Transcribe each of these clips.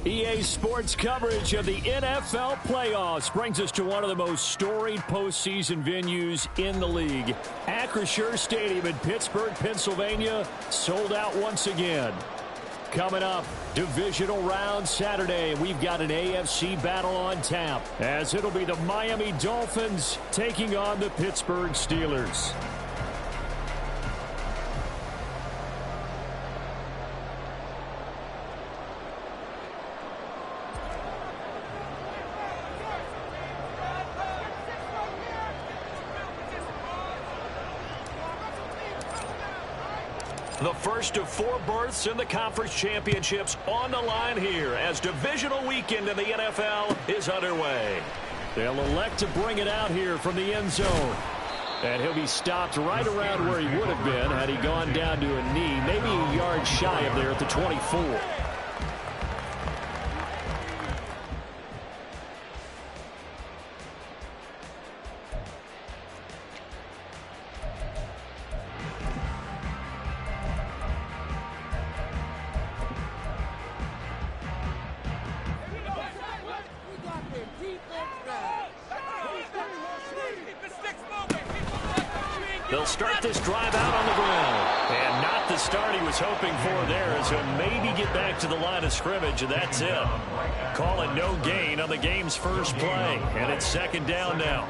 EA Sports coverage of the NFL playoffs brings us to one of the most storied postseason venues in the league. Acrisure Stadium in Pittsburgh, Pennsylvania, sold out once again. Coming up, divisional round Saturday. We've got an AFC battle on tap, as it'll be the Miami Dolphins taking on the Pittsburgh Steelers. The first of 4 berths in the conference championships on the line here as divisional weekend in the NFL is underway. They'll elect to bring it out here from the end zone. And he'll be stopped right around where he would have been had he gone down to a knee, maybe a yard shy of there at the 24. They'll start this drive out on the ground. And not the start he was hoping for there, as he'll maybe get back to the line of scrimmage, and that's it. Call it no gain on the game's first play. And it's second down now.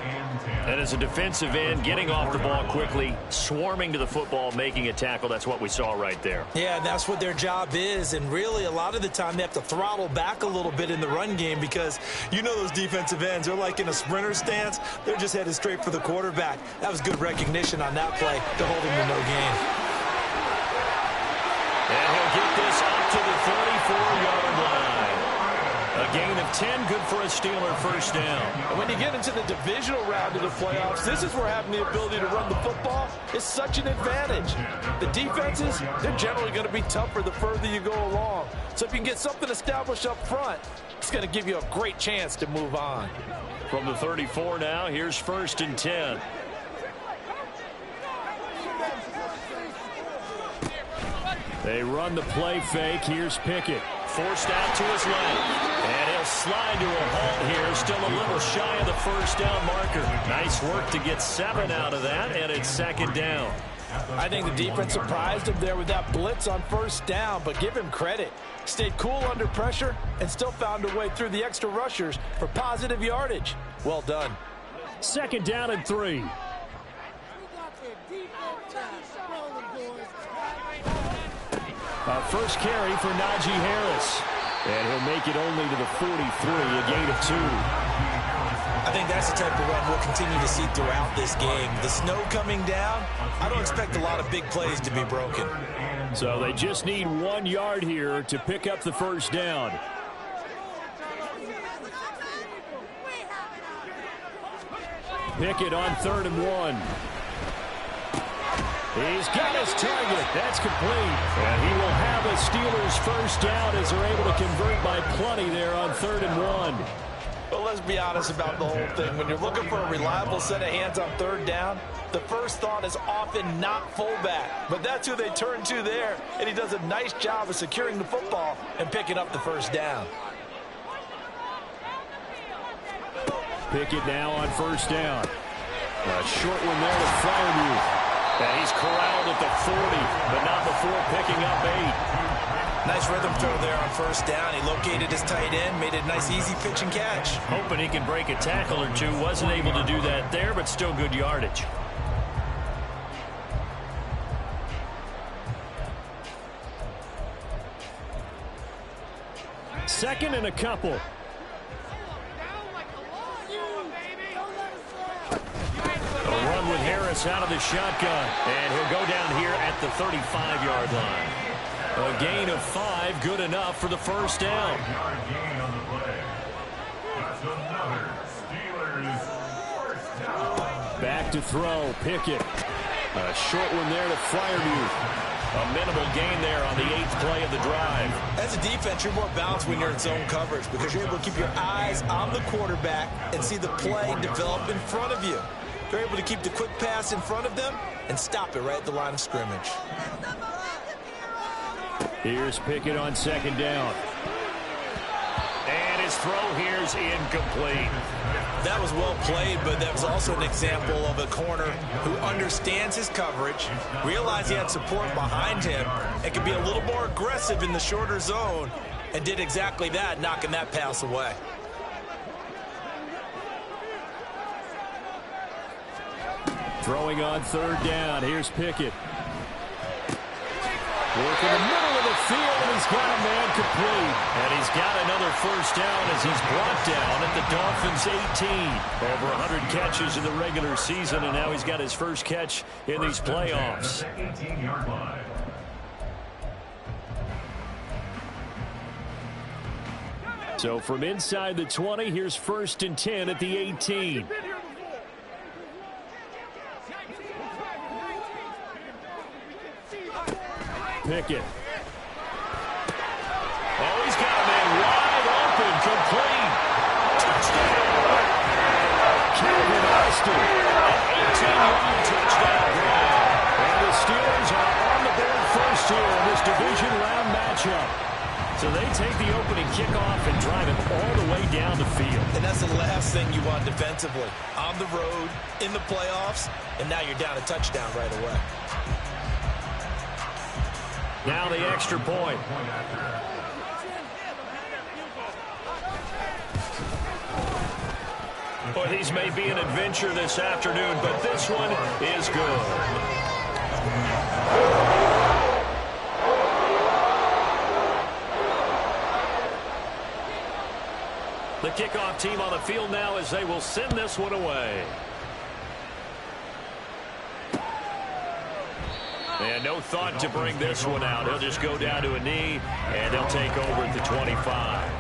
And as a defensive end, getting off the ball quickly, swarming to the football, making a tackle, that's what we saw right there. Yeah, that's what their job is. And really, a lot of the time, they have to throttle back a little bit in the run game because you know those defensive ends, they're like in a sprinter stance. They're just headed straight for the quarterback. That was good recognition on that play to hold him to no gain. And he'll get this up to the 34-yard line. A gain of 10, good for a Steeler first down. And when you get into the divisional round of the playoffs, this is where having the ability to run the football is such an advantage. The defenses, they're generally going to be tougher the further you go along. So if you can get something established up front, it's going to give you a great chance to move on. From the 34 now, here's first and 10. They run the play fake. Here's Pickett. Forced out to his left. And he'll slide to a halt here. Still a little shy of the first down marker. Nice work to get 7 out of that, and it's second down. I think the defense surprised him there with that blitz on first down, but give him credit. Stayed cool under pressure and still found a way through the extra rushers for positive yardage. Well done. Second down and 3. First carry for Najee Harris. And he'll make it only to the 43, a gain of 2. I think that's the type of run we'll continue to see throughout this game. The snow coming down, I don't expect a lot of big plays to be broken. So they just need 1 yard here to pick up the first down. Pickett on 3rd and 1. He's got his target. That's complete. And he will have a Steelers first down as they're able to convert by plenty there on 3rd and 1. Well, let's be honest about the whole thing. When you're looking for a reliable set of hands on 3rd down, the first thought is often not fullback. But that's who they turn to there, and he does a nice job of securing the football and picking up the first down. Pickett now on first down. A short one there with Freiermuth. And he's corralled at the 40, but not before picking up 8. Nice rhythm throw there on first down. He located his tight end, made it a nice easy pitch and catch. Hoping he can break a tackle or two. Wasn't able to do that there, but still good yardage. Second and a couple. Patriots out of the shotgun. And he'll go down here at the 35-yard line. A gain of 5, good enough for the first down. Back to throw, Pickett. A short one there to Freiermuth. A minimal gain there on the 8th play of the drive. As a defense, you're more balanced when you're in zone coverage because you're able to keep your eyes on the quarterback and see the play develop in front of you. You're able to keep the quick pass in front of them and stop it right at the line of scrimmage. Here's Pickett on 2nd down. And his throw here's incomplete. That was well played, but that was also an example of a corner who understands his coverage, realized he had support behind him, and could be a little more aggressive in the shorter zone, and did exactly that, knocking that pass away. Throwing on 3rd down. Here's Pickett. Work in the middle of the field, and he's got a man complete. And he's got another first down as he's brought down at the Dolphins' 18. Over 100 catches in the regular season, and now he's got his first catch in these playoffs. So from inside the 20, here's 1st and 10 at the 18. Pickett. Oh, he's got a man wide open, complete. Touchdown. Calvin Austin, an 18-yard touchdown grab. And the Steelers are on the board first here in this division round matchup. So they take the opening kickoff and drive it all the way down the field. And that's the last thing you want defensively. On the road, in the playoffs, and now you're down a touchdown right away. Now the extra point. Well, these may be an adventure this afternoon, but this one is good. The kickoff team on the field now as they will send this one away. And no thought to bring this one out. He'll just go down to a knee, and they'll take over at the 25.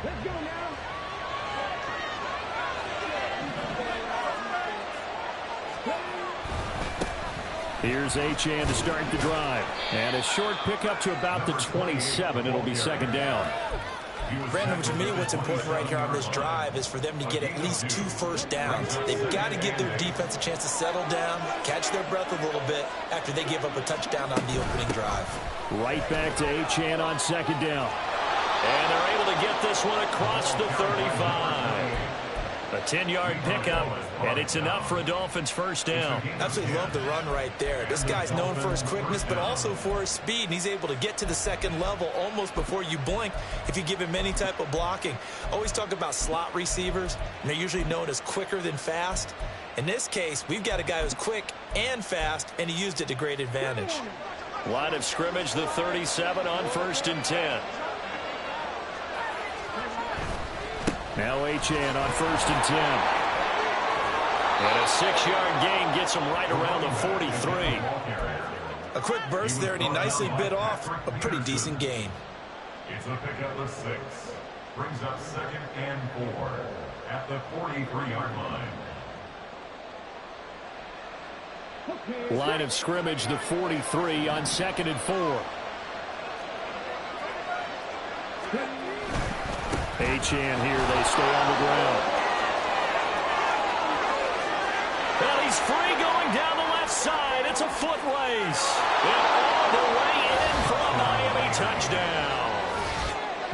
Let's go now. Here's Achane to start the drive. And a short pickup to about the 27. It'll be 2nd down. Brandon, to me, what's important right here on this drive is for them to get at least 2 first downs. They've got to give their defense a chance to settle down, catch their breath a little bit after they give up a touchdown on the opening drive. Right back to Achane on 2nd down. And they're able to get this one across the 35. A 10-yard pickup, and it's enough for a Dolphins first down. Absolutely love the run right there. This guy's known for his quickness, but also for his speed, and he's able to get to the 2nd level almost before you blink if you give him any type of blocking. Always talk about slot receivers, and they're usually known as quicker than fast. In this case, we've got a guy who's quick and fast, and he used it to great advantage. Line of scrimmage, the 37 on 1st and 10. Now Achane on 1st and 10. And a 6-yard gain gets him right around the 43. A quick burst there, and he nicely bit off a pretty decent gain. It's a pickup of 6. Brings up 2nd and 4 at the 43-yard line. Line of scrimmage, the 43 on 2nd and 4. Achane here, they stay on the ground. Well, he's free going down the left side. It's a foot race. And all the way in for a Miami touchdown.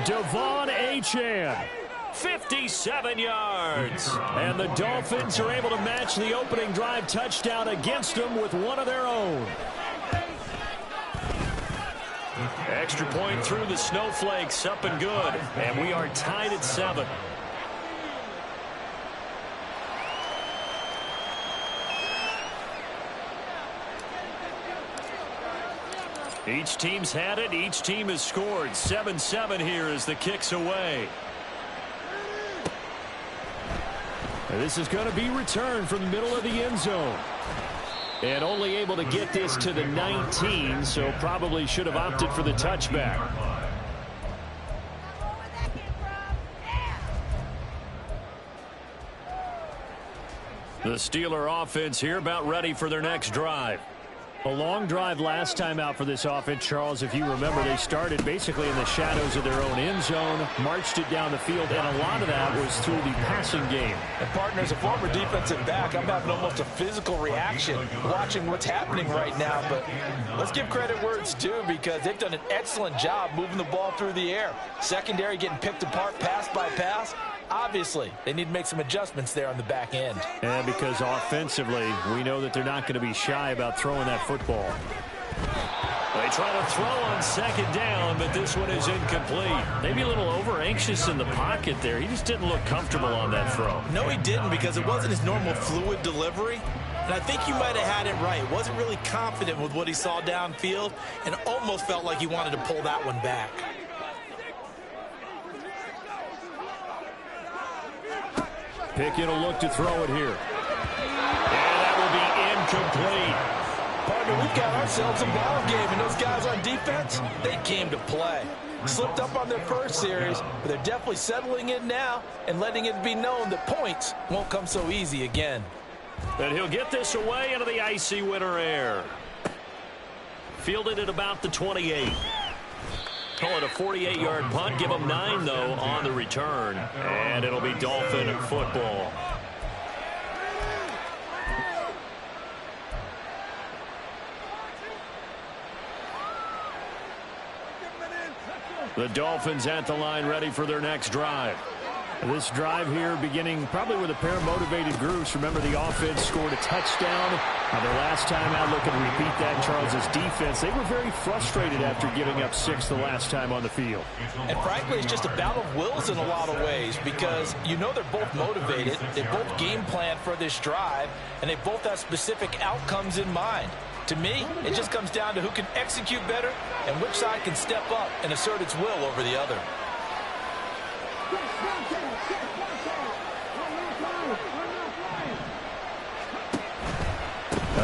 Devon Achane, 57 yards. And the Dolphins are able to match the opening drive touchdown against them with one of their own. Extra point through the snowflakes, up and good. And we are tied at 7. Each team's had it. Each team has scored. 7-7 here as the kick's away. This is going to be returned from the middle of the end zone. And only able to get this to the 19, so probably should have opted for the touchback. The Steeler offense here about ready for their next drive. A long drive last time out for this offense, Charles. If you remember, they started basically in the shadows of their own end zone, marched it down the field, and a lot of that was through the passing game. And partner, as a former defensive back, I'm having almost a physical reaction watching what's happening right now. But let's give credit where it's due, because they've done an excellent job moving the ball through the air. Secondary getting picked apart pass by pass. Obviously, they need to make some adjustments there on the back end. And because offensively, we know that they're not going to be shy about throwing that football. They try to throw on second down, but this one is incomplete. Maybe a little over-anxious in the pocket there. He just didn't look comfortable on that throw. No, he didn't, because it wasn't his normal fluid delivery. And I think you might have had it right. Wasn't really confident with what he saw downfield and almost felt like he wanted to pull that one back. Pickett will look to throw it here. And that will be incomplete. Partner, we've got ourselves a ball game, and those guys on defense, they came to play. Slipped up on their first series, but they're definitely settling in now and letting it be known that points won't come so easy again. And he'll get this away into the icy winter air. Fielded at about the 28. Call it a 48-yard punt. Give them 9, though, on the return. And it'll be Dolphin football. The Dolphins at the line, ready for their next drive. This drive here beginning probably with a pair of motivated groups. Remember, the offense scored a touchdown. Their last time out, looking to repeat that. Charles's defense, they were very frustrated after giving up 6 the last time on the field. And frankly, it's just a battle of wills in a lot of ways, because you know they're both motivated. They both game plan for this drive, and they both have specific outcomes in mind. To me, it just comes down to who can execute better and which side can step up and assert its will over the other.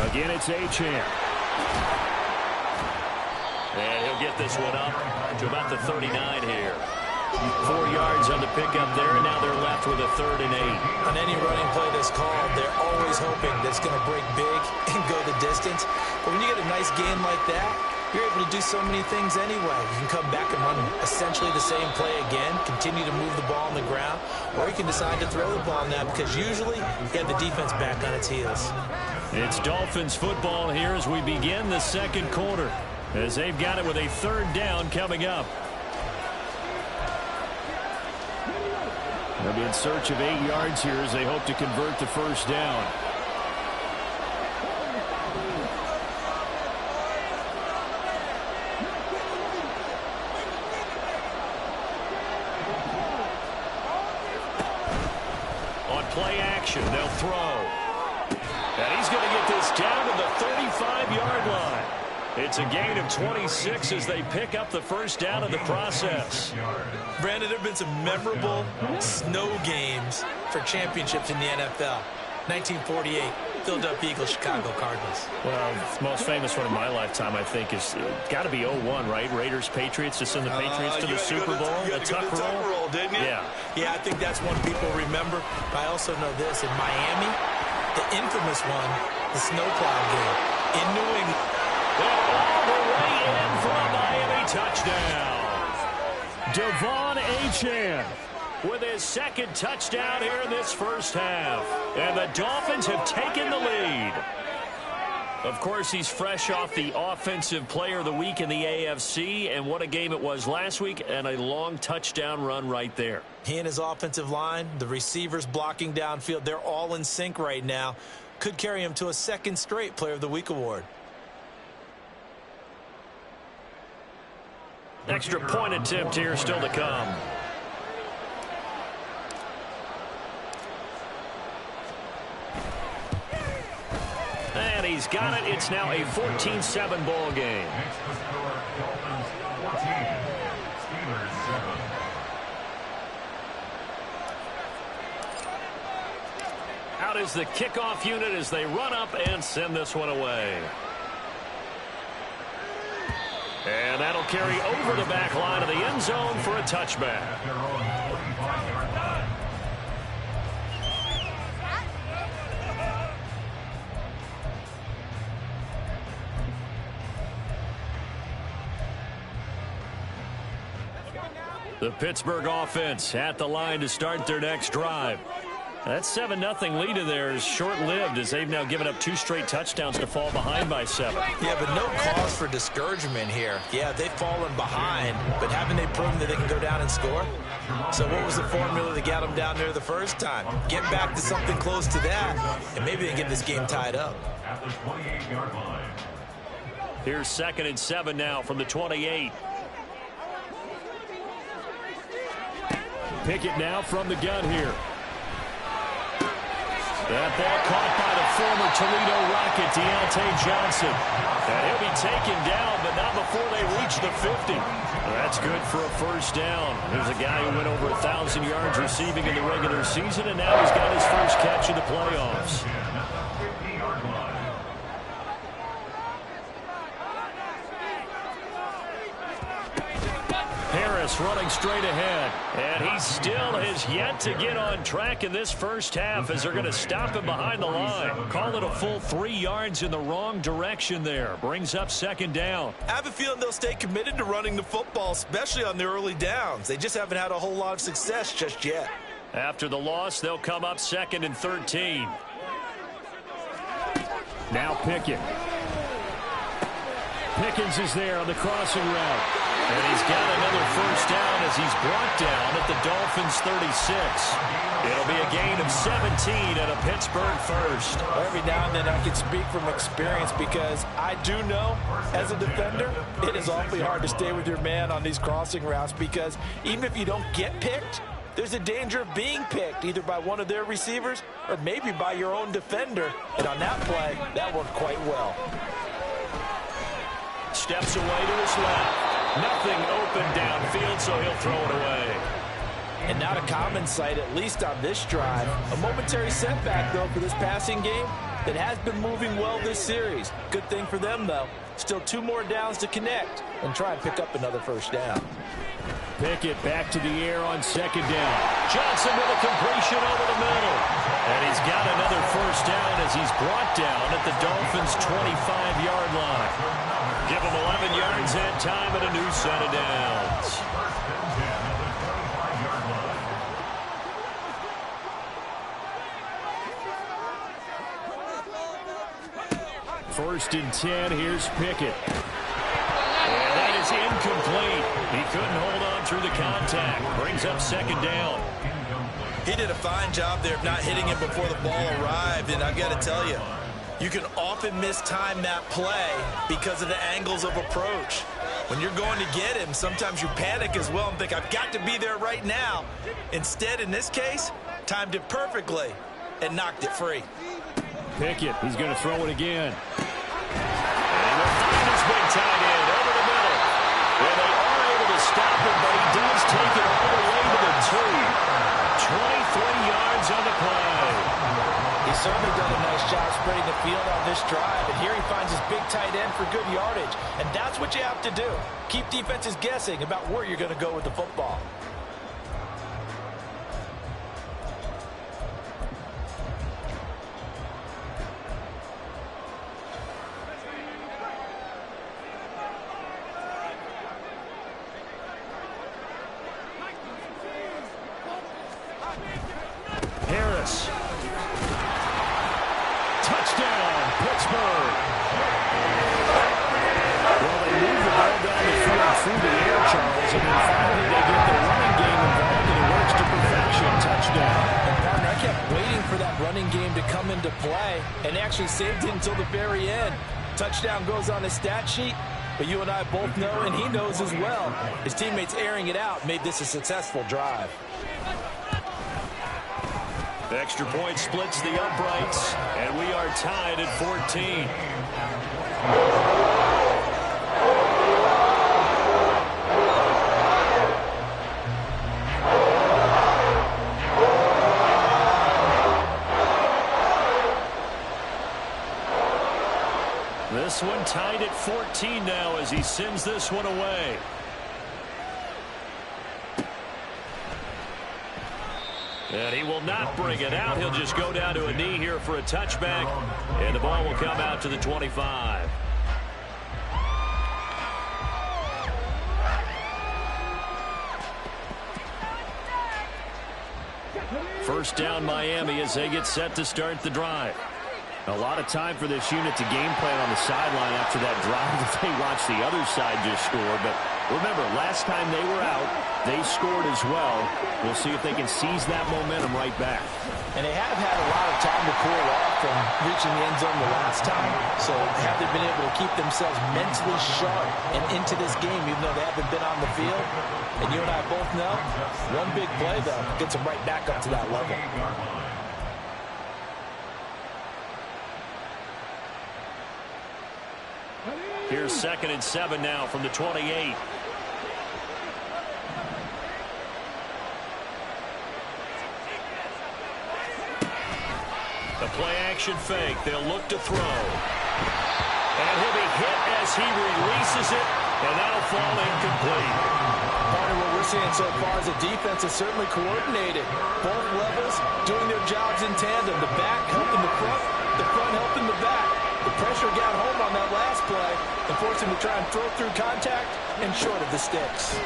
Again, it's Achane. And he'll get this one up to about the 39 here. 4 yards on the pickup there, and now they're left with a 3rd and 8. On any running play that's called, they're always hoping that it's going to break big and go the distance. But when you get a nice gain like that, you're able to do so many things anyway. You can come back and run essentially the same play again, continue to move the ball on the ground, or you can decide to throw the ball now, because usually you have the defense back on its heels. It's Dolphins football here as we begin the second quarter, as they've got it with a 3rd down coming up. They'll be in search of 8 yards here as they hope to convert the first down. On play action, they'll throw. And he's going to get this down to the 35-yard line. It's a gain of 26 as they pick up the first down in the process. Brandon, there have been some memorable snow games for championships in the NFL. 1948, Philadelphia Eagles, Chicago Cardinals. Well, the most famous one of my lifetime, I think, is got to be 01, right? Raiders, Patriots, to send the Patriots to the Super Bowl. You had to go to the Tuck roll, didn't you? Yeah. Yeah, I think that's one people remember. But I also know this. In Miami, the infamous one, the snowplow game. In New England. All the way in for a Miami touchdown. Devon Achane with his 2nd touchdown here in this first half. And the Dolphins have taken the lead. Of course, he's fresh off the Offensive Player of the Week in the AFC. And what a game it was last week, and a long touchdown run right there. He and his offensive line, the receivers blocking downfield, they're all in sync right now. Could carry him to a 2nd straight Player of the Week award. Extra point attempt here still to come. And he's got it. It's now a 14-7 ball game. Makes the score Dolphins 14, Steelers 7. is the kickoff unit as they run up and send this one away. And that'll carry over the back line of the end zone for a touchback. The Pittsburgh offense at the line to start their next drive. That 7-0 lead of theirs is short-lived as they've now given up 2 straight touchdowns to fall behind by 7. Yeah, but no cause for discouragement here. Yeah, they've fallen behind, but haven't they proven that they can go down and score? So what was the formula that got them down there the first time? Get back to something close to that, and maybe they get this game tied up. At the 28-yard line. Here's 2nd and 7 now from the 28. Pickett now from the gun here. That ball caught by the former Toledo Rocket, Deontay Johnson. And he'll be taken down, but not before they reach the 50. That's good for a first down. There's a guy who went over 1,000 yards receiving in the regular season, and now he's got his first catch in the playoffs. Harris running straight ahead, and he still has yet to get on track in this first half as they're going to stop him behind the line. Call it a full 3 yards in the wrong direction there. Brings up 2nd down. I have a feeling they'll stay committed to running the football, especially on the early downs. They just haven't had a whole lot of success just yet. After the loss, they'll come up 2nd and 13. Now Pickett. Pickens is there on the crossing route. And he's got another first down as he's brought down at the Dolphins' 36. It'll be a gain of 17 and a Pittsburgh first. Every now and then I can speak from experience because I do know as a defender it is awfully hard to stay with your man on these crossing routes because even if you don't get picked, there's a danger of being picked either by one of their receivers or maybe by your own defender. And on that play, that worked quite well. Steps away to his left. Nothing open downfield, so he'll throw it away. And not a common sight, at least on this drive. A momentary setback, though, for this passing game that has been moving well this series. Good thing for them, though. Still 2 more downs to connect and try and pick up another first down. Pickett back to the air on 2nd down. Johnson with a completion over the middle. And he's got another first down as he's brought down at the Dolphins' 25-yard line. Give him 11 yards and time and a new set of downs. First and 10, here's Pickett. And that is incomplete. He couldn't hold on through the contact. Brings up 2nd down. He did a fine job there of not hitting him before the ball arrived, and I've got to tell you, you can often mistime that play because of the angles of approach. When you're going to get him, sometimes you panic as well and think, I've got to be there right now. Instead, in this case, timed it perfectly and knocked it free. Pickett, he's going to throw it again. And he'll find his big tight end over the middle. And they are able to stop him, but he does take it all the way to the 2. 23 yards on the play. He's certainly done a nice job spreading the field on this drive, and here he finds his big tight end for good yardage. And that's what you have to do. Keep defenses guessing about where you're going to go with the football. Harris. Touchdown, Pittsburgh. Well, they move the ball down the field through the air, Charles, and then finally they get the running game involved, and it works to perfection. Touchdown. And partner, I kept waiting for that running game to come into play and actually saved it until the very end. Touchdown goes on his stat sheet, but you and I both know, and he knows as well, his teammates airing it out made this a successful drive. Extra point splits the uprights, and we are tied at 14. This one tied at 14 now as he sends this one away. And he will not bring it out. He'll just go down to a knee here for a touchback. And the ball will come out to the 25. First down Miami as they get set to start the drive. A lot of time for this unit to game plan on the sideline after that drive that they watched the other side just score. But remember, last time they were out, they scored as well. We'll see if they can seize that momentum right back. And they have had a lot of time to cool off from reaching the end zone the last time. So have they been able to keep themselves mentally sharp and into this game, even though they haven't been on the field? And you and I both know, one big play, though, gets them right back up to that level. Here's 2nd and 7 now from the 28. The play action fake. They'll look to throw. And he'll be hit as he releases it, and that'll fall incomplete. Part of what we're seeing so far is the defense is certainly coordinated. Both levels doing their jobs in tandem. The back helping the front helping the back. The pressure got home on that last play and forced him to try and throw through contact and short of the sticks.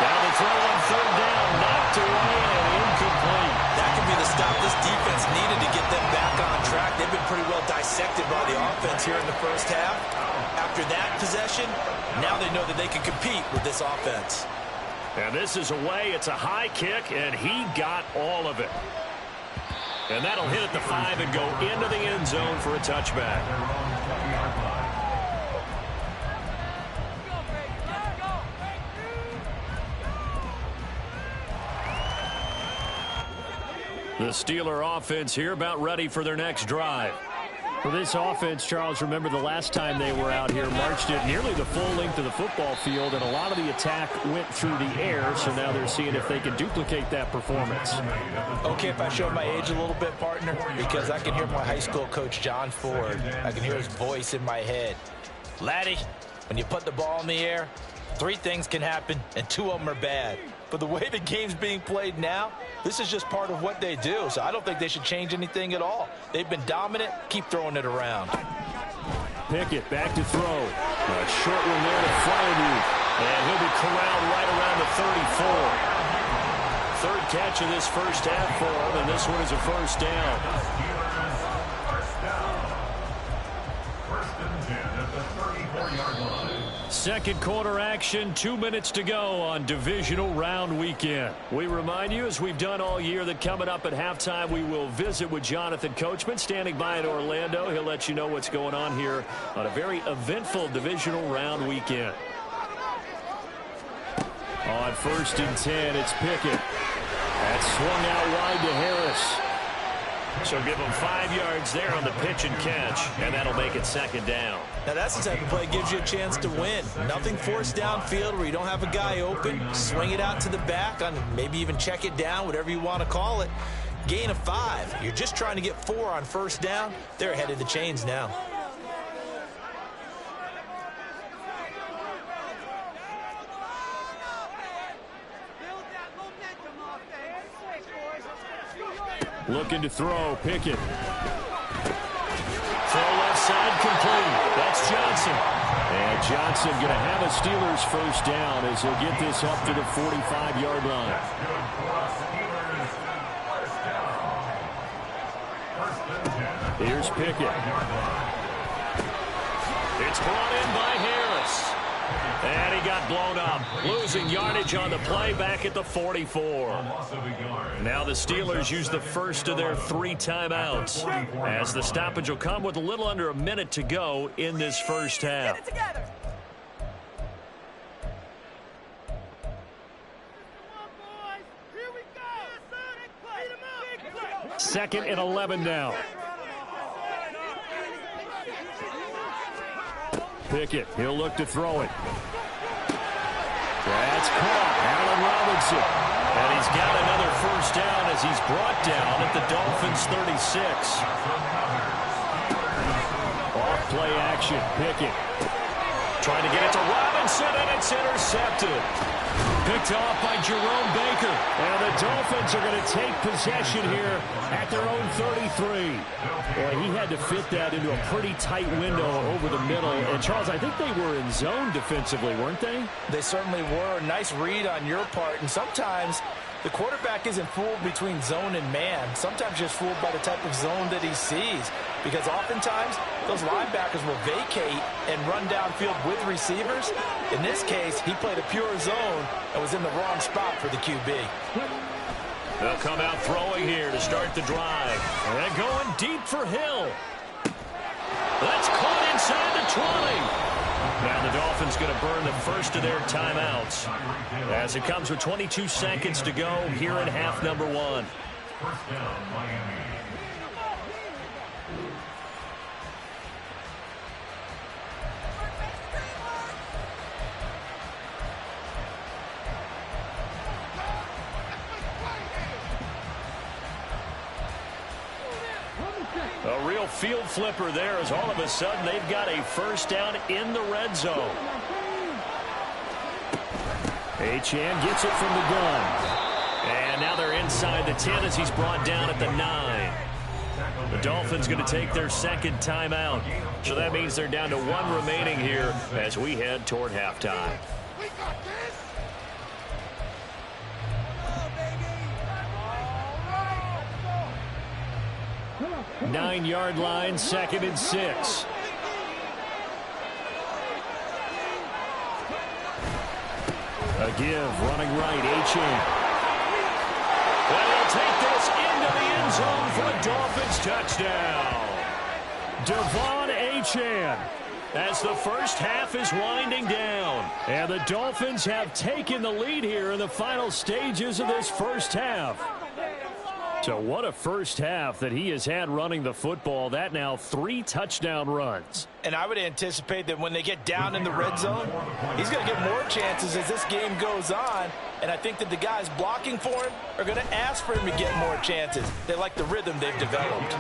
Down the throw on 3rd down, knocked away and incomplete. That could be the stop this defense needed to get them back on track. They've been pretty well dissected by the offense here in the first half. After that possession, now they know that they can compete with this offense. And this is away. It's a high kick, and he got all of it. And that'll hit at the 5 and go into the end zone for a touchback. The Steeler offense here about ready for their next drive. For this offense, Charles, remember the last time they were out here, marched it nearly the full length of the football field, and a lot of the attack went through the air, so now they're seeing if they can duplicate that performance. Okay, if I show my age a little bit, partner, because I can hear my high school coach, John Ford. I can hear his voice in my head. Laddie, when you put the ball in the air, 3 things can happen, and 2 of them are bad. But the way the game's being played now, this is just part of what they do. So I don't think they should change anything at all. They've been dominant. Keep throwing it around. Pickett back to throw. A short one there to Freiermuth. And he'll be corralled right around the 34. 3rd catch of this first half for him, and this one is a first down. First and 10 at the 34-yard line. 2nd quarter action, 2 minutes to go on Divisional Round Weekend. We remind you, as we've done all year, that coming up at halftime, we will visit with Jonathan Coachman, standing by in Orlando. He'll let you know what's going on here on a very eventful Divisional Round Weekend. On 1st and 10, it's Pickett. That's swung out wide to Harris. So give him 5 yards there on the pitch and catch, and that'll make it 2nd down. Now that's the type of play that gives you a chance to win. Nothing forced downfield where you don't have a guy open. Swing it out to the back, on maybe even check it down, whatever you want to call it. Gain of 5. You're just trying to get 4 on 1st down. They're ahead of the chains now. Looking to throw, Pickett. Throw left side, complete. That's Johnson. And Johnson going to have a Steelers first down as he'll get this up to the 45-yard line. Here's Pickett. It's brought in by Harris. And he got blown up. Losing yardage on the play back at the 44. Now the Steelers use the first of their 3 timeouts, as the stoppage will come with a little under a minute to go in this first half. 2nd and 11 now. Pickett, he'll look to throw it. That's caught. Allen Robinson. And he's got another first down as as he's brought down at the Dolphins' 36. Off play action. Pickett trying to get it to Robinson, and it's intercepted. Picked off by Jerome Baker. And the Dolphins are going to take possession here at their own 33. Boy, he had to fit that into a pretty tight window over the middle. And, Charles, I think they were in zone defensively, weren't they? They certainly were. Nice read on your part. And sometimes the quarterback isn't fooled between zone and man. Sometimes just fooled by the type of zone that he sees. Because oftentimes, those linebackers will vacate and run downfield with receivers. In this case, he played a pure zone and was in the wrong spot for the QB. They'll come out throwing here to start the drive. And going deep for Hill. That's caught inside the 20. Now the Dolphins going to burn the first of their timeouts as it comes with 22 seconds to go here in half number 1. First down, Miami. A real field flipper there as all of a sudden they've got a first down in the red zone. Achane gets it from the gun. And now they're inside the 10 as he's brought down at the 9. The Dolphins going to take their second timeout. So that means they're down to 1 remaining here as we head toward halftime. 9-yard line, 2nd and 6. A give, running right, Achane. And they'll take this into the end zone for a Dolphins touchdown. Devon Achane, as the first half is winding down. And the Dolphins have taken the lead here in the final stages of this first half. So what a first half that he has had running the football. That now 3 touchdown runs. And I would anticipate that when they get down in the red zone, he's going to get more chances as this game goes on. And I think that the guys blocking for him are going to ask for him to get more chances. They like the rhythm they've developed.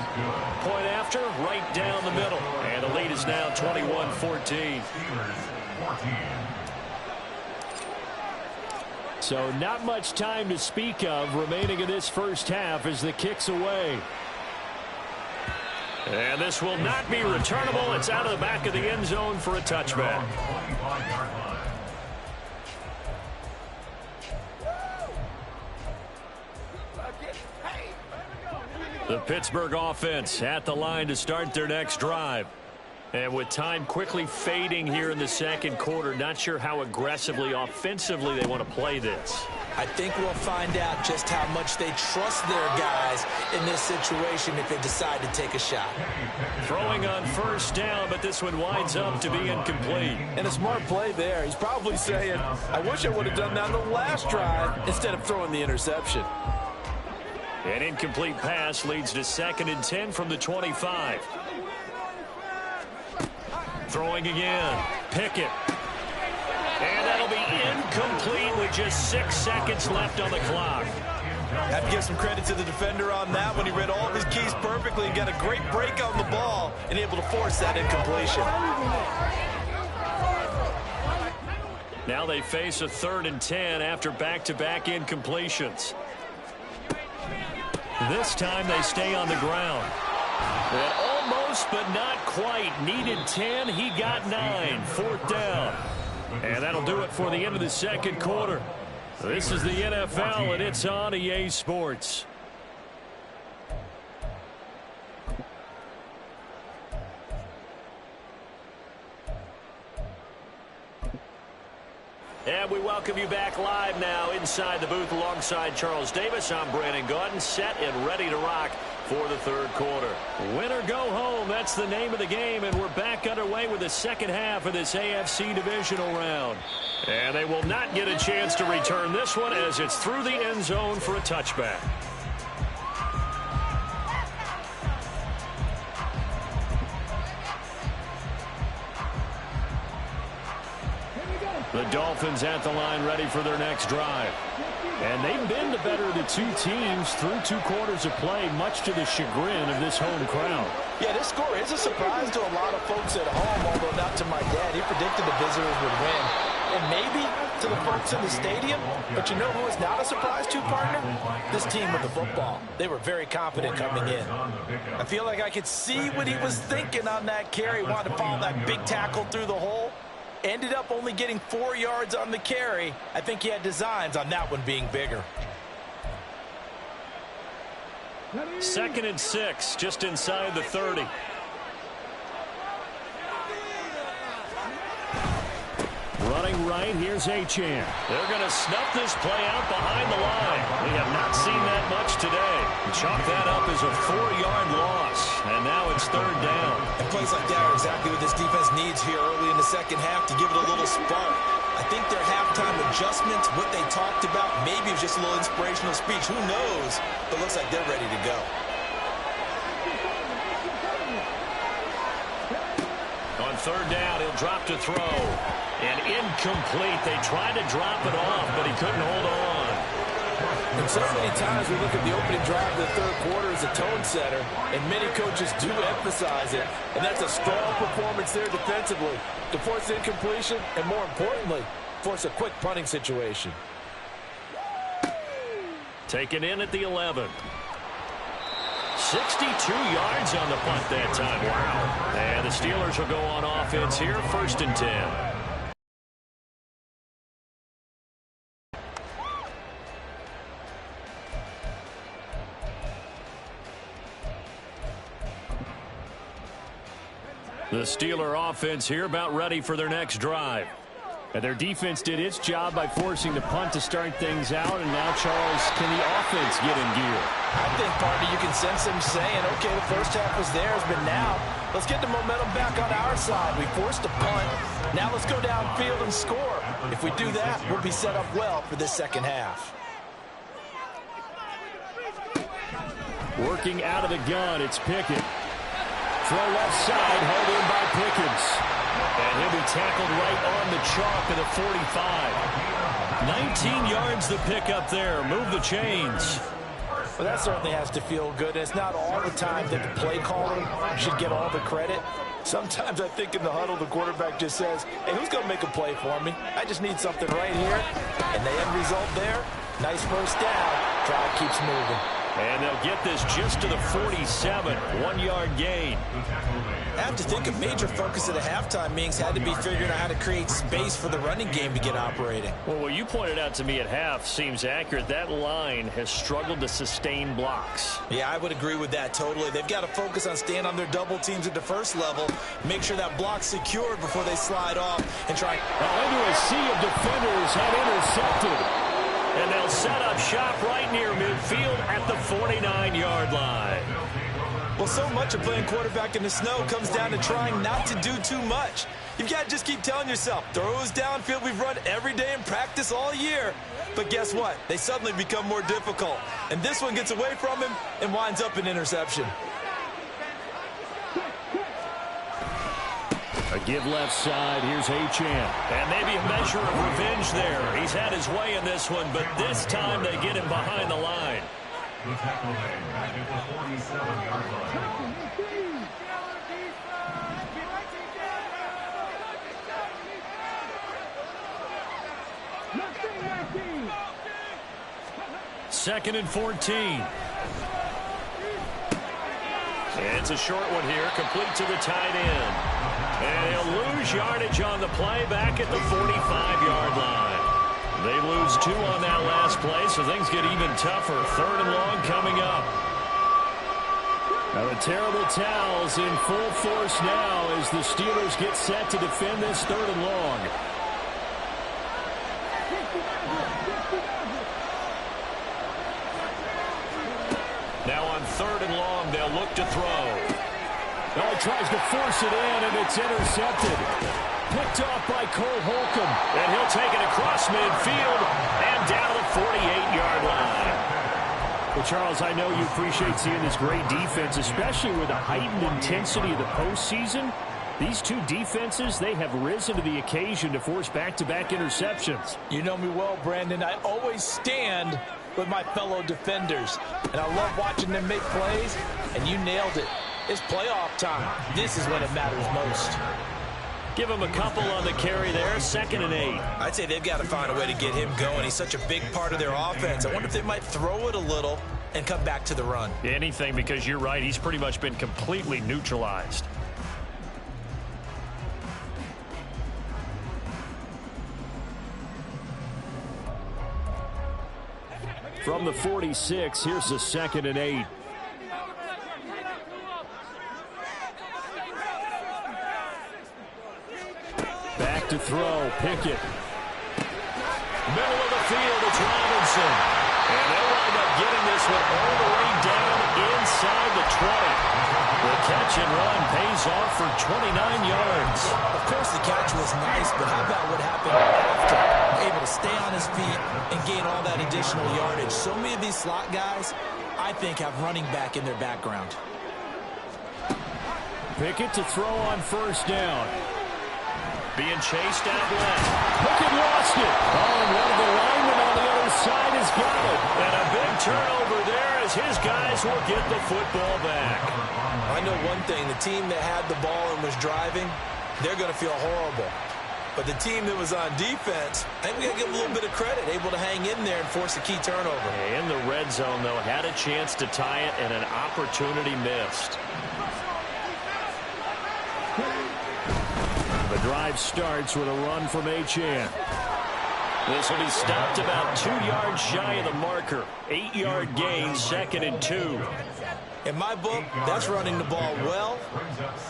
Point after, right down the middle. And the lead is now 21-14. So not much time to speak of remaining in this first half as the kick's away. And this will not be returnable. It's out of the back of the end zone for a touchback. The Pittsburgh offense at the line to start their next drive. And with time quickly fading here in the second quarter, not sure how aggressively, offensively they want to play this. I think we'll find out just how much they trust their guys in this situation if they decide to take a shot. Throwing on first down, but this one winds up to be incomplete. And a smart play there. He's probably saying, I wish I would have done that on the last drive instead of throwing the interception. An incomplete pass leads to 2nd and 10 from the 25. Throwing again. Pickett. And that'll be incomplete with just 6 seconds left on the clock. I have to give some credit to the defender on that when he read all of his keys perfectly and got a great break on the ball and able to force that incompletion. Now they face a 3rd and 10 after back-to-back incompletions. This time they stay on the ground. And almost, but not quite. Needed 10. He got 9. 4th down. And that'll do it for the end of the second quarter. This is the NFL, and it's on EA Sports. And we welcome you back live now inside the booth alongside Charles Davis. I'm Brandon Gaudin, set and ready to rock for the third quarter. Win or go home, that's the name of the game, and we're back underway with the second half of this AFC Divisional round. And they will not get a chance to return this one as it's through the end zone for a touchback. The Dolphins at the line ready for their next drive. And they've been the better of the two teams through 2 quarters of play, much to the chagrin of this home crowd. Yeah, this score is a surprise to a lot of folks at home, although not to my dad. He predicted the visitors would win. And maybe to the folks in the stadium. But you know who is not a surprise to, partner? This team with the football. They were very confident coming in. I feel like I could see what he was thinking on that carry. Wanted to follow that big tackle through the hole. Ended up only getting 4 yards on the carry. I think he had designs on that one being bigger. 2nd and 6, just inside the 30. Running right, here's Achane. They're going to snuff this play out behind the line. We have not seen that much today. Chalk that up as a 4-yard loss, and now it's 3rd down. And plays like that are exactly what this defense needs here early in the second half to give it a little spark. I think their halftime adjustments, what they talked about, maybe it was just a little inspirational speech. Who knows? But looks like they're ready to go. On 3rd down, he'll drop to throw. And incomplete. They tried to drop it off, but he couldn't hold on. And so many times we look at the opening drive of the 3rd quarter as a tone setter, and many coaches do emphasize it. And that's a strong performance there defensively to force incompletion and, more importantly, force a quick punting situation. Taken in at the 11. 62 yards on the punt that time. Wow. And the Steelers will go on offense here, 1st and 10. The Steeler offense here about ready for their next drive. And their defense did its job by forcing the punt to start things out. And now, Charles, can the offense get in gear? I think, partner, you can sense them saying, okay, the first half was theirs, but now let's get the momentum back on our side. We forced a punt. Now let's go downfield and score. If we do that, we'll be set up well for this second half. Working out of the gun, it's Pickett. Throw left side, held in by Pickens. And he'll be tackled right on the chalk of the 45. 19 yards the pick up there. Move the chains. Well, that certainly has to feel good. It's not all the time that the play caller should get all the credit. Sometimes I think in the huddle, the quarterback just says, hey, who's going to make a play for me? I just need something right here. And the end result there, nice first down. Drive keeps moving. And they'll get this just to the 47, 1-yard gain. I have to think a major focus of the halftime meetings had to be figuring out how to create space for the running game to get operating. Well, what you pointed out to me at half seems accurate. That line has struggled to sustain blocks. Yeah, I would agree with that totally. They've got to focus on staying on their double teams at the first level, make sure that block's secured before they slide off and try. Now into a sea of defenders have intercepted. And they'll set up shop right near midfield at the 49-yard line. Well, so much of playing quarterback in the snow comes down to trying not to do too much. You've got to just keep telling yourself, throws downfield we've run every day in practice all year. But guess what? They suddenly become more difficult. And this one gets away from him and winds up an interception. A give left side. Here's Achane. And maybe a measure of revenge there. He's had his way in this one, but this time they get him behind the line. The tackle made back at the 47-yard line. Second and 14. It's a short one here, complete to the tight end. And he'll lose yardage on the play back at the 45-yard line. They lose 2 on that last play, so things get even tougher. 3rd and long coming up. Now the terrible towels in full force now as the Steelers get set to defend this 3rd and long. Now on 3rd and long, they'll look to throw. Oh, he tries to force it in, and it's intercepted. Picked off by Cole Holcomb. And he'll take it across midfield and down the 48-yard line. Well, Charles, I know you appreciate seeing this great defense, especially with the heightened intensity of the postseason. These two defenses, they have risen to the occasion to force back-to-back interceptions. You know me well, Brandon. I always stand with my fellow defenders. And I love watching them make plays, and you nailed it. It's playoff time. This is when it matters most. Give him a couple on the carry there, 2nd and 8. I'd say they've got to find a way to get him going. He's such a big part of their offense. I wonder if they might throw it a little and come back to the run. Anything, because you're right, he's pretty much been completely neutralized. From the 46, here's the 2nd and 8. Back to throw, Pickett. Middle of the field, it's Robinson. And they'll wind up getting this one all the way down inside the 20. The catch and run pays off for 29 yards. Of course, the catch was nice, but how about what happened after? Able to stay on his feet and gain all that additional yardage. So many of these slot guys, I think, have running back in their background. Pickett to throw on 1st down. Being chased out left. Pickett lost it. Oh, and one of the linemen on the other side has got it. And a big turnover there as his guys will get the football back. I know one thing. The team that had the ball and was driving, they're going to feel horrible. But the team that was on defense, I think we got to give them a little bit of credit, able to hang in there and force a key turnover. In the red zone, though, had a chance to tie it and an opportunity missed. The drive starts with a run from Achane. This will be stopped about 2 yards shy of the marker. 8-yard gain, 2nd and 2. In my book, that's running the ball well,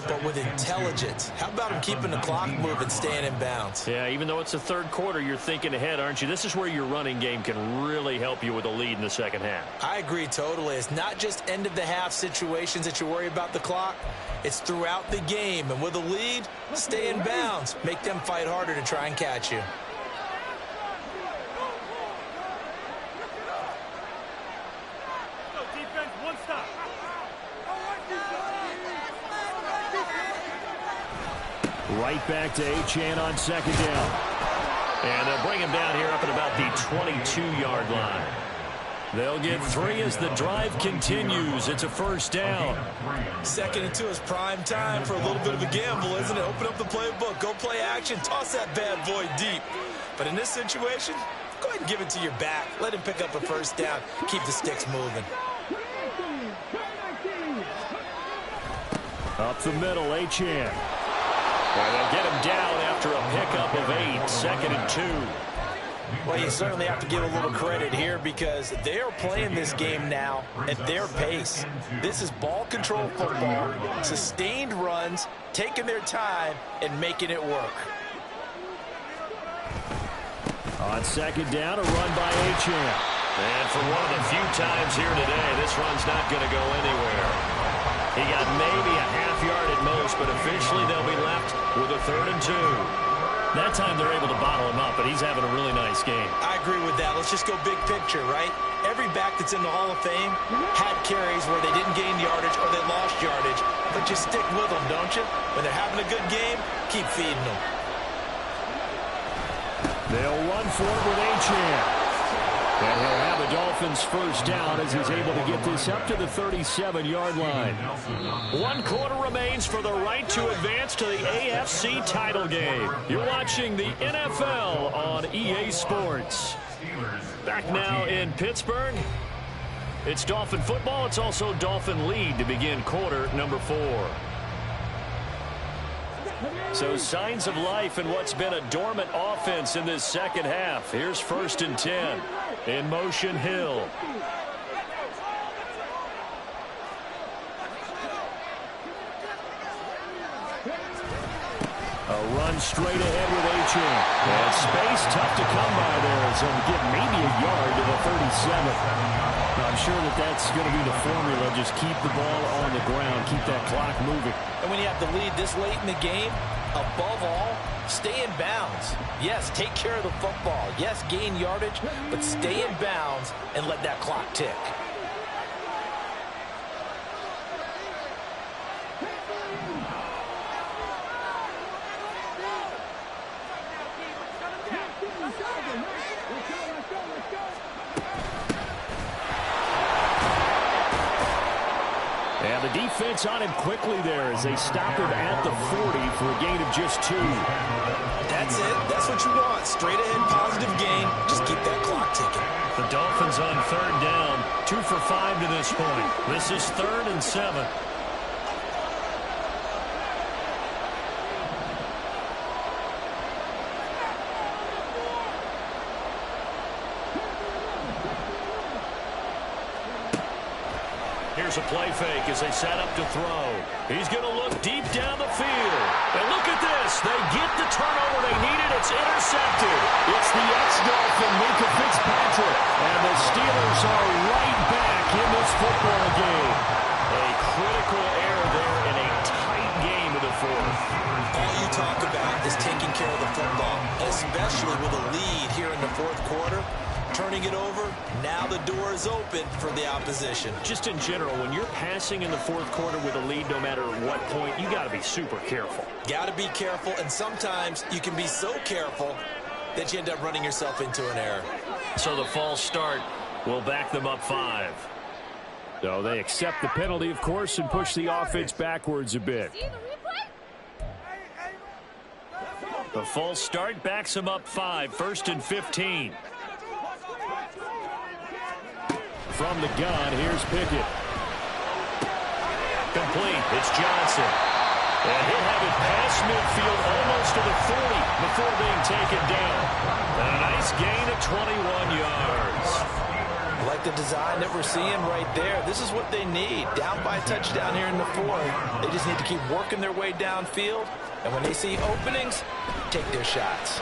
but with intelligence. How about him keeping the clock moving, staying in bounds? Yeah, even though it's the 3rd quarter, you're thinking ahead, aren't you? This is where your running game can really help you with a lead in the 2nd half. I agree totally. It's not just end-of-the-half situations that you worry about the clock. It's throughout the game. And with a lead, stay in bounds. Make them fight harder to try and catch you. Right back to Achane on 2nd down. And they'll bring him down here up at about the 22-yard line. They'll get 3 as the drive continues. It's a 1st down. 2nd and 2 is prime time for a little bit of a gamble, isn't it? Open up the playbook, go play action, toss that bad boy deep. But in this situation, go ahead and give it to your back. Let him pick up a 1st down. Keep the sticks moving. Up the middle, Achane. And they'll get him down after a pickup of 8, 2nd and 2. Well, you certainly have to give a little credit here because they're playing this game now at their pace. This is ball control football, sustained runs, taking their time, and making it work. On 2nd down, a run by Achane. And for one of the few times here today, this run's not going to go anywhere. He got maybe a half yard at most, but officially they'll be left with a 3rd and 2. That time they're able to bottle him up, but he's having a really nice game. I agree with that. Let's just go big picture, right? Every back that's in the Hall of Fame had carries where they didn't gain yardage or they lost yardage, but you stick with them, don't you? When they're having a good game, keep feeding them. They'll run for it with Achane. And he'll have a Dolphins 1st down as he's able to get this up to the 37-yard line. 1 quarter remains for the right to advance to the AFC title game. You're watching the NFL on EA Sports. Back now in Pittsburgh. It's Dolphin football. It's also Dolphin lead to begin quarter number 4. So signs of life in what's been a dormant offense in this 2nd half. Here's 1st and 10. In motion, Hill. A run straight ahead with Achane. And space tough to come by there as he'll get maybe a yard to the 37. I'm sure that's going to be the formula. Just keep the ball on the ground. Keep that clock moving. And when you have the lead this late in the game, above all, stay in bounds. Yes, take care of the football. Yes, gain yardage, but stay in bounds and let that clock tick. And the defense on him quickly there as they stop him at the 40 for a gain of just 2. That's it. That's what you want. Straight ahead positive gain. Just keep that clock ticking. The Dolphins on 3rd down. 2 for 5 to this point. This is 3rd and 7. Here's a play fake as they set up to throw. He's going to look deep down the field. And look at this. They get the turnover they needed. It's intercepted. It's the ex-Dolphin, Minka Fitzpatrick. And the Steelers are right back in this football game. A critical error there in a tight game of the 4th. All you talk about is taking care of the football, especially with a lead here in the 4th quarter. Turning it over, now the door is open for the opposition. Just in general, when you're passing in the 4th quarter with a lead, no matter what point, you got to be super careful. Got to be careful, and sometimes you can be so careful that you end up running yourself into an error. So the false start will back them up 5. So they accept the penalty, of course, and push the offense backwards a bit. The false start backs them up 5, 1st and 15. From the gun, here's Pickett. Complete. It's Johnson. And he'll have it past midfield almost to the 40 before being taken down. And a nice gain of 21 yards. I like the design that we're seeing right there. This is what they need. Down by a touchdown here in the 4th. They just need to keep working their way downfield. And when they see openings, take their shots.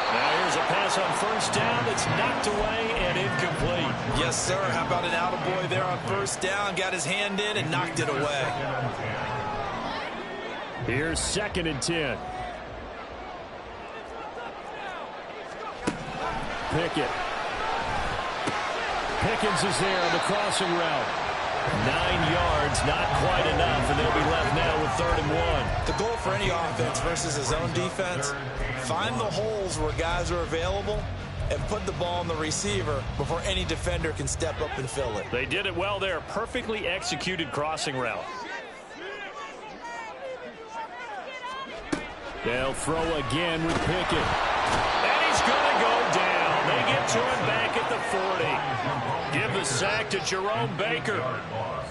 Now here's a pass on 1st down that's knocked away and incomplete. Yes, sir. How about an attaboy there on 1st down? Got his hand in and knocked it away. Here's 2nd and 10. Pickett. Pickens is there on the crossing route. 9 yards, not quite enough, and they'll be left now with 3rd and 1. The goal for any offense versus his own defense, find the holes where guys are available and put the ball on the receiver before any defender can step up and fill it. They did it well there. Perfectly executed crossing route. They'll throw again with Pickett. And he's going to go down. They get to him back at the 40. Give the sack to Jerome Baker.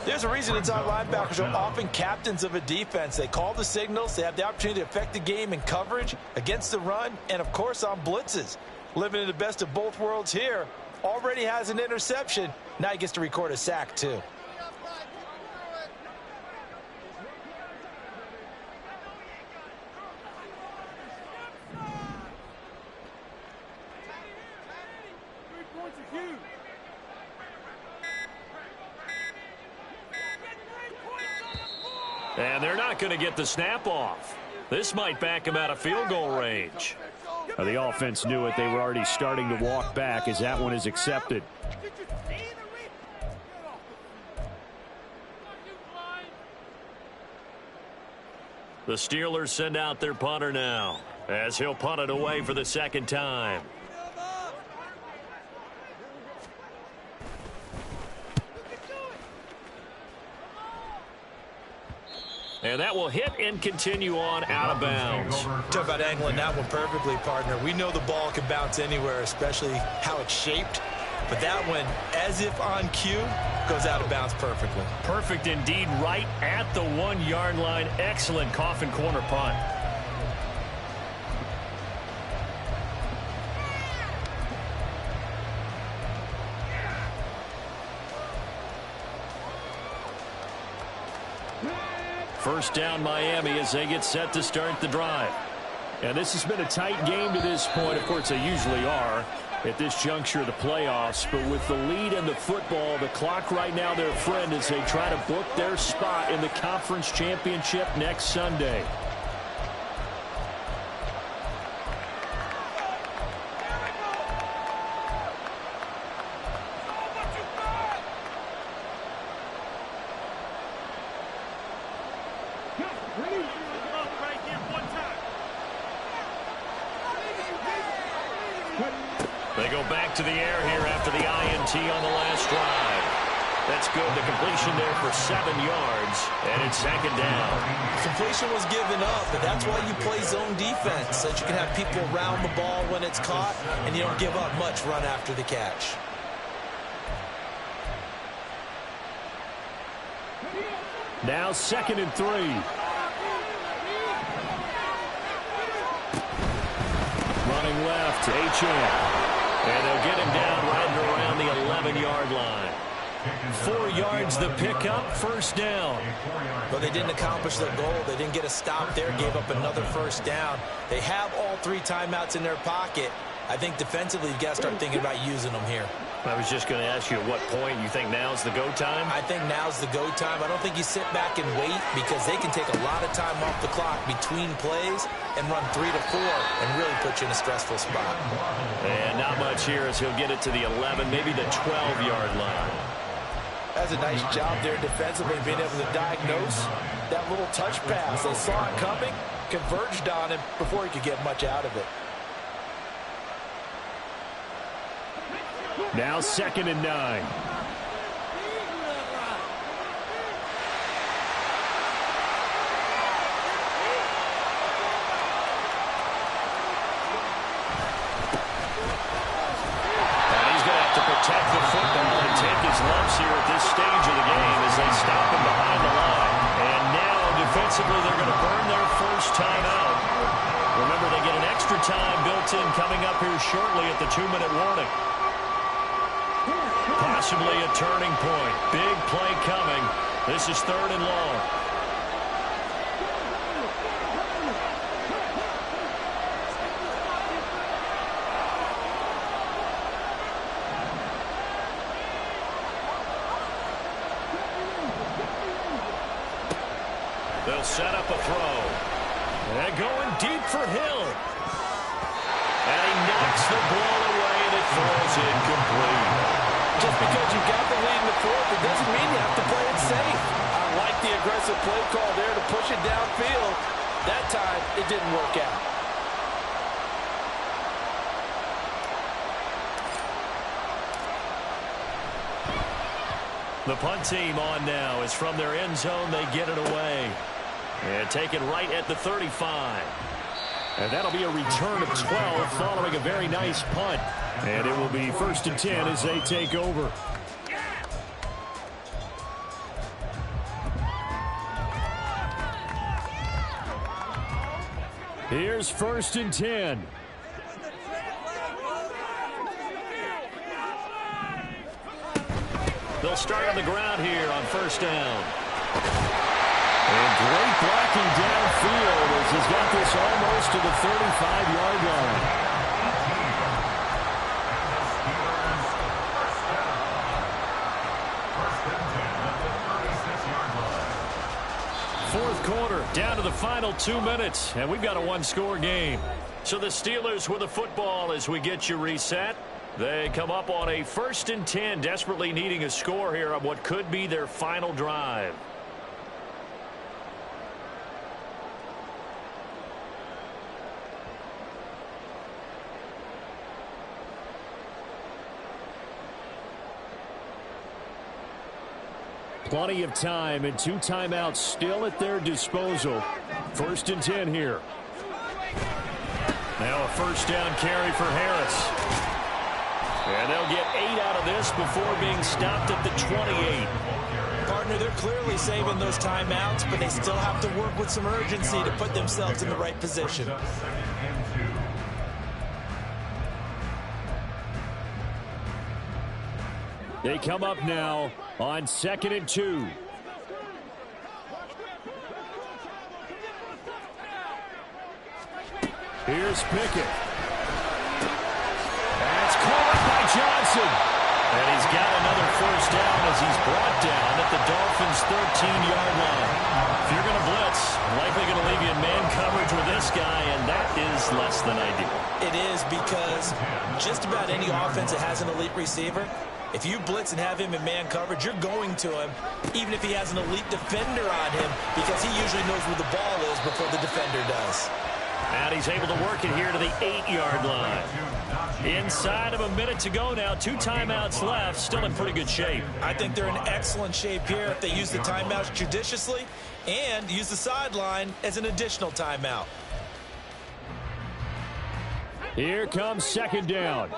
There's a reason inside linebackers are often captains of a defense. They call the signals. They have the opportunity to affect the game in coverage, against the run, and, of course, on blitzes. Living in the best of both worlds here. Already has an interception. Now he gets to record a sack, too. And they're not going to get the snap off. This might back him out of field goal range. The offense knew it. They were already starting to walk back as that one is accepted. The Steelers send out their punter now as he'll punt it away for the 2nd time. And that will hit and continue on out of bounds. Talk about angling that one perfectly, partner. We know the ball can bounce anywhere, especially how it's shaped. But that one, as if on cue, goes out of bounds perfectly. Perfect indeed, right at the 1-yard line. Excellent coffin corner punt. First down Miami as they get set to start the drive. And this has been a tight game to this point. Of course, they usually are at this juncture of the playoffs. But with the lead in the football, the clock right now their friend as they try to book their spot in the conference championship next Sunday. They go back to the air here after the INT on the last drive. That's good. The completion there for 7 yards, and it's second down. Completion was given up, but that's why you play zone defense, so that you can have people around the ball when it's caught, and you don't give up much run after the catch. Now 2nd and 3. Running left, Achane. And they'll get him down right around the 11-yard line. 4 yards the pickup, first down. But they didn't accomplish their goal. They didn't get a stop there, gave up another first down. They have all 3 timeouts in their pocket. I think defensively you've got to start thinking about using them here. I was just going to ask you at what point you think now's the go time? I think now's the go time. I don't think you sit back and wait because they can take a lot of time off the clock between plays and run 3 to 4 and really put you in a stressful spot. And not much here as he'll get it to the 11, maybe the 12-yard line. That's a nice job there defensively, being able to diagnose that little touch pass. They saw it coming, converged on him before he could get much out of it. Now 2nd and 9. Now he's going to have to protect the football and take his lumps here at this stage of the game as they stop him behind the line. And now defensively they're going to burn their first timeout. Remember, they get an extra time built in coming up here shortly at the 2-minute warning. Possibly a turning point. Big play coming. This is 3rd and long. They'll set up a throw. And going deep for Hill. And he knocks the ball away, and it falls incomplete. Just because you've got the lead in the 4th, it doesn't mean you have to play it safe. I like the aggressive play call there to push it downfield. That time, it didn't work out. The punt team on now is from their end zone. They get it away. And taken right at the 35. And that'll be a return of 12 following a very nice punt. And it will be 1st and 10 as they take over. Here's 1st and 10. They'll start on the ground here on 1st down. And great blocking downfield as he's got this almost to the 35-yard line. Fourth quarter, down to the final 2 minutes, and we've got a 1-score game. So the Steelers with the football as we get you reset. They come up on a 1st and 10, desperately needing a score here on what could be their final drive. Plenty of time and 2 timeouts still at their disposal. 1st and 10 here. Now a 1st down carry for Harris. And they'll get 8 out of this before being stopped at the 28. Partner, they're clearly saving those timeouts, but they still have to work with some urgency to put themselves in the right position. They come up now on 2nd and 2. Here's Pickett. That's caught by Johnson. And he's got another 1st down as he's brought down at the Dolphins' 13-yard line. If you're going to blitz, likely going to leave you in man coverage with this guy, and that is less than ideal. It is because just about any offense that has an elite receiver, if you blitz and have him in man coverage, you're going to him, even if he has an elite defender on him, because he usually knows where the ball is before the defender does. And he's able to work it here to the 8-yard line. Inside of a minute to go now. 2 timeouts left. Still in pretty good shape. I think they're in excellent shape here if they use the timeouts judiciously and use the sideline as an additional timeout. Here comes second down.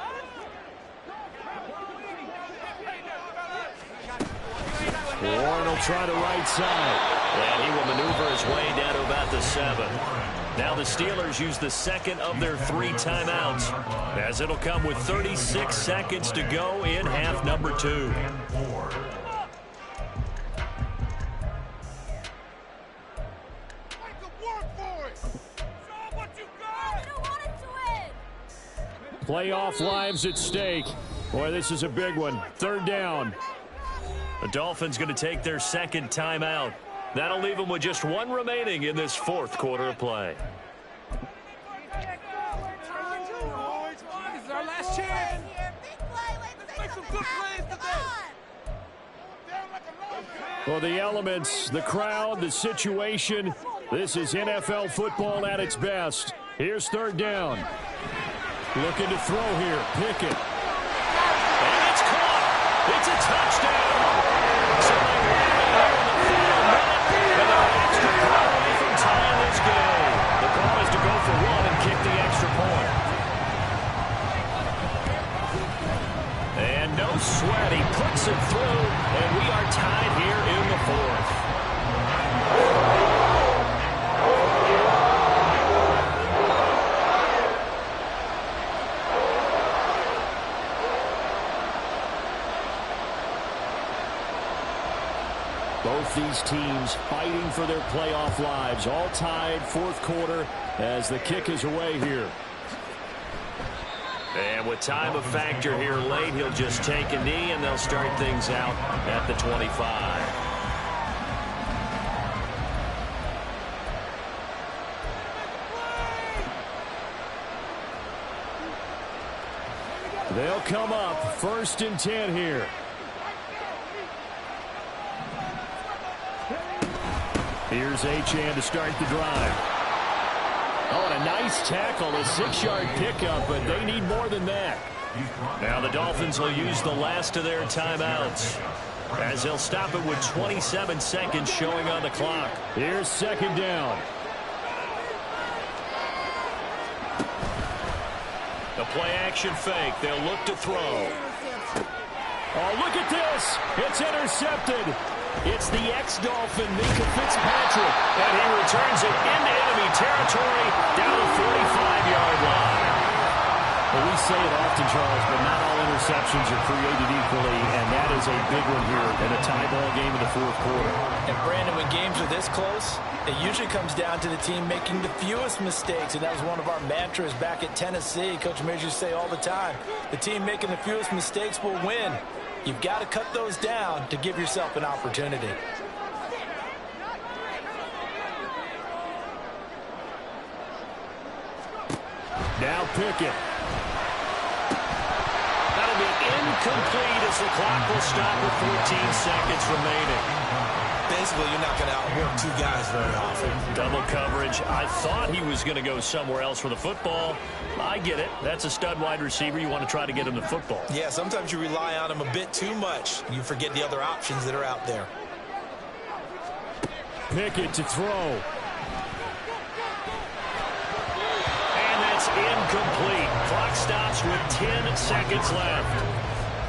Warren will try the right side. And he will maneuver his way down to about the 7. Now the Steelers use the second of their 3 timeouts, as it'll come with 36 seconds to go in half number 2. Playoff lives at stake. Boy, this is a big one. Third down. The Dolphins going to take their second timeout. That'll leave them with just 1 remaining in this 4th quarter of play. This is our last chance. Let's make some good plays today. Well, the elements, the crowd, the situation. This is NFL football at its best. Here's third down. Looking to throw here. Pickett. And it's caught. It's a touchdown. So they win here in the final minute. And they're an extra point away from tying this game. The call is to go for 1 and kick the extra point. And no sweat. He puts it through. And we are tied here in the 4th. Both these teams fighting for their playoff lives. All tied, 4th quarter as the kick is away here. And with time a factor here late, he'll just take a knee and they'll start things out at the 25. They'll come up 1st and 10 here. Here's Achane to start the drive. Oh, and a nice tackle, a 6-yard pickup, but they need more than that. Now the Dolphins will use the last of their timeouts, as they'll stop it with 27 seconds showing on the clock. Here's second down. The play action fake. They'll look to throw. Oh, look at this. It's intercepted. It's the ex-Dolphin, Minka Fitzpatrick, and he returns it into enemy territory down the 45-yard line. Well, we say it often, Charles, but not all interceptions are created equally, and that is a big one here in a tie ball game in the 4th quarter. And, Brandon, when games are this close, it usually comes down to the team making the fewest mistakes, and that was one of our mantras back at Tennessee. Coach Mears used to say all the time, the team making the fewest mistakes will win. You've got to cut those down to give yourself an opportunity. Now Pickett. That'll be incomplete as the clock will stop with 14 seconds remaining. Basically, you're not going to outwork 2 guys very often. Double coverage. I thought he was going to go somewhere else for the football. I get it. That's a stud wide receiver. You want to try to get him the football. Yeah, sometimes you rely on him a bit too much. You forget the other options that are out there. Pickett to throw. And that's incomplete. Clock stops with 10 seconds left.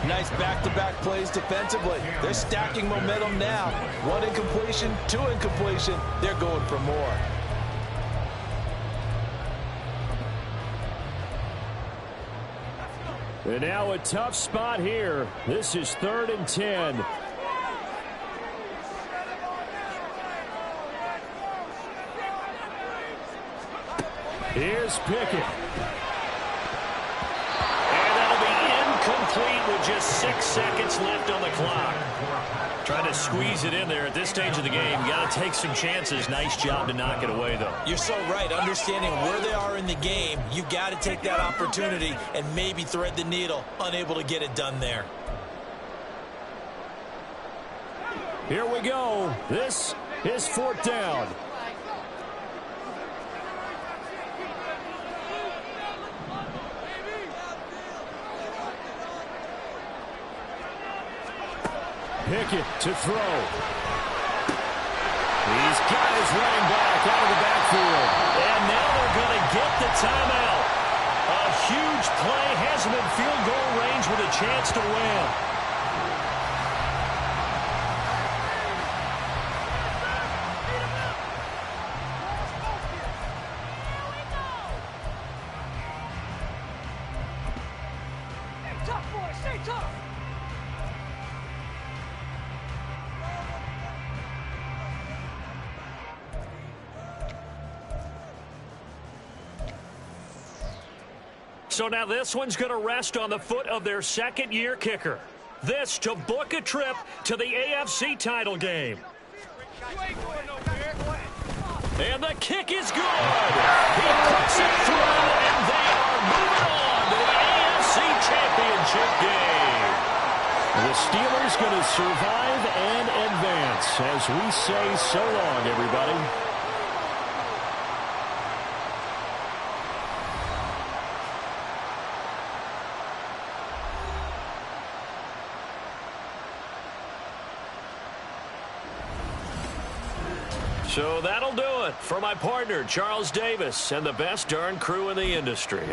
Nice back-to-back plays defensively. They're stacking momentum now. 1 incompletion, 2 incompletion. They're going for more. And now a tough spot here. This is 3rd and 10. Here's Pickett. Complete with just 6 seconds left on the clock. Trying to squeeze it in there at this stage of the game. You got to take some chances. Nice job to knock it away, though. You're so right. Understanding where they are in the game, you got to take that opportunity and maybe thread the needle. Unable to get it done there. Here we go. This is 4th down. Pickett to throw. He's got his running back out of the backfield. And now they're going to get the timeout. A huge play has him in field goal range with a chance to win. So now this one's going to rest on the foot of their second-year kicker. This to book a trip to the AFC title game. And the kick is good. He puts it through, and they are moving on to the AFC Championship game. The Steelers going to survive and advance as we say so long, everybody. So that'll do it for my partner, Charles Davis, and the best darn crew in the industry.